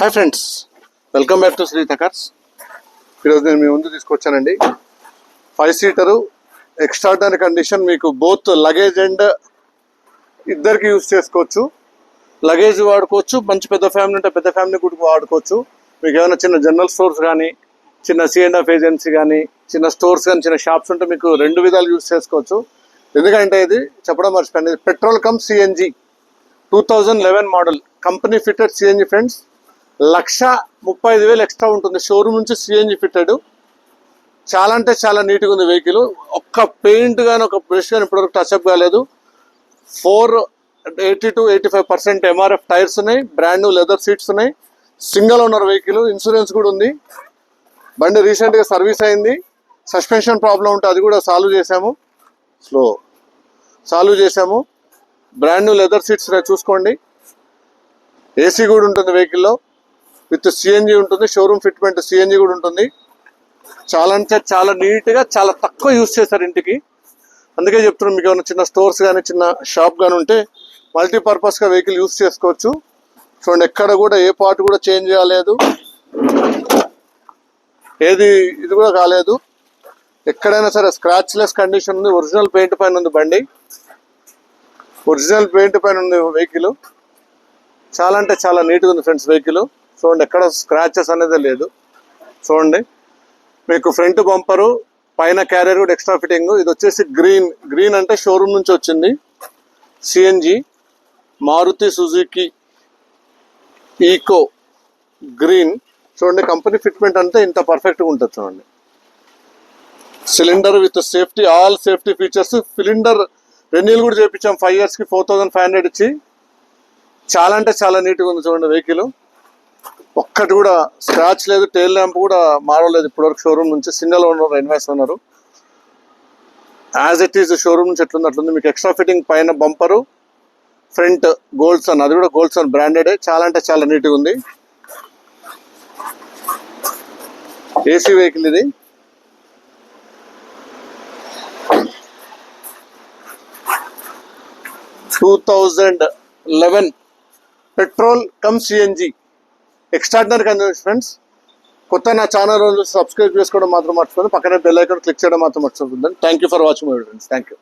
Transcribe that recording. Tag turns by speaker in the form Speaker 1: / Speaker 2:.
Speaker 1: Hi friends, welcome back to Sritha cars. ఈరోజు నేను మీ ముందు తీసుకొచ్చానండి 5-సీటరు ఎక్స్ట్రాడినరీ కండిషన్. మీకు బోత్ లగేజ్ అండ్ ఇద్దరికి యూజ్ చేసుకోవచ్చు. లగేజ్ వాడుకోవచ్చు, మంచి పెద్ద ఫ్యామిలీ ఉంటే పెద్ద ఫ్యామిలీ కూడా వాడుకోవచ్చు. మీకు ఏమైనా చిన్న జనరల్ స్టోర్స్ కానీ, చిన్న C&F ఏజెన్సీ కానీ, చిన్న స్టోర్స్ కానీ, చిన్న షాప్స్ ఉంటే మీకు రెండు విధాలు యూజ్ చేసుకోవచ్చు. ఎందుకంటే ఇది చెప్పడం మర్చిపోయింది, petrol come CNG 2011 model company fitted CNG friends. 1,35,000 extra ఉంటుంది. షోరూమ్ నుంచి CNG ఫిట్టెడ్. చాలా అంటే చాలా నీట్గా ఉంది వెహికల్. ఒక్క పెయింట్ కానీ ఒక బ్రష్ కానీ ఇప్పటివరకు టచ్అప్ కాలేదు. 480 to 85% MRF టైర్స్ ఉన్నాయి. బ్రాండ్ న్యూ లెదర్ సీట్స్ ఉన్నాయి. Single owner vehicle. ఇన్సూరెన్స్ కూడా ఉంది. బండి రీసెంట్గా సర్వీస్ అయింది. సస్పెన్షన్ ప్రాబ్లం ఉంటే అది కూడా సాల్వ్ చేసాము. బ్రాండ్ న్యూ లెదర్ సీట్స్ చూసుకోండి. ఏసీ కూడా ఉంటుంది వెహికల్లో. విత్ CNG ఉంటుంది. షోరూమ్ ఫిట్మెంట్ CNG కూడా ఉంటుంది. చాలా అంటే చాలా నీట్గా, చాలా తక్కువ యూజ్ చేశారు ఇంటికి. అందుకే చెప్తున్నాను, మీకు ఏమైనా చిన్న స్టోర్స్ కానీ, చిన్న షాప్ కానీ ఉంటే మల్టీపర్పస్గా వెహికల్ యూజ్ చేసుకోవచ్చు. చూడండి, ఎక్కడ కూడా ఏ పార్ట్ కూడా చేంజ్ కాలేదు, ఇది కూడా కాలేదు. ఎక్కడైనా సరే స్క్రాచ్ లెస్ కండిషన్ ఉంది. ఒరిజినల్ పెయింట్ పైన ఉంది బండి. ఒరిజినల్ పెయింట్ పైన ఉంది వెహికల్. చాలా అంటే చాలా నీట్గా ఉంది ఫ్రెండ్స్ వెహికల్. చూడండి, ఎక్కడ స్క్రాచెస్ అనేది లేదు. చూడండి, మీకు ఫ్రంట్ బంపరు, పైన క్యారియర్ కూడా ఎక్స్ట్రా ఫిట్టింగ్. ఇది వచ్చేసి గ్రీన్ అంటే షోరూమ్ నుంచి వచ్చింది. CNG Maruti Suzuki Eeco green. చూడండి, కంపెనీ ఫిట్మెంట్ అంటే ఇంత పర్ఫెక్ట్గా ఉంటుంది. చూడండి, cylinder with safety, all safety features. Cylinder renewal కూడా చేయించాం 5 yearsకి 4,500 ఇచ్చి. చాలా అంటే చాలా నీట్గా ఉంది. చూడండి, వెహికల్ ఒక్కటి కూడా స్క్రాచ్ లేదు. టైల్ ల్యాంప్ కూడా మారలేదు ఇప్పటివరకు షోరూమ్ నుంచి. Single owner, invoice owner. As it is showroom నుంచి ఎట్లుంది అట్లుంది. మీకు ఎక్స్ట్రా ఫిట్టింగ్ పైన బంపరు, ఫ్రంట్ గోల్డ్ సన్, అది కూడా గోల్డ్ సన్ బ్రాండెడే. చాలా అంటే చాలా నీట్గా ఉంది. ఏసీ వెహికల్ ఇది. (2011) petrol come CNG extraordinary condition friends. కొత్త నా ఛానల్ రోజు సబ్స్క్రైబ్ చేసుకోవడం మాత్రం మర్చిపోయింది. పక్కనే బెల్ ఐకాన్ క్లిక్ చేయడం మాత్రం మర్చిపోతుంది. Thank you for watching my video friends. Thank you.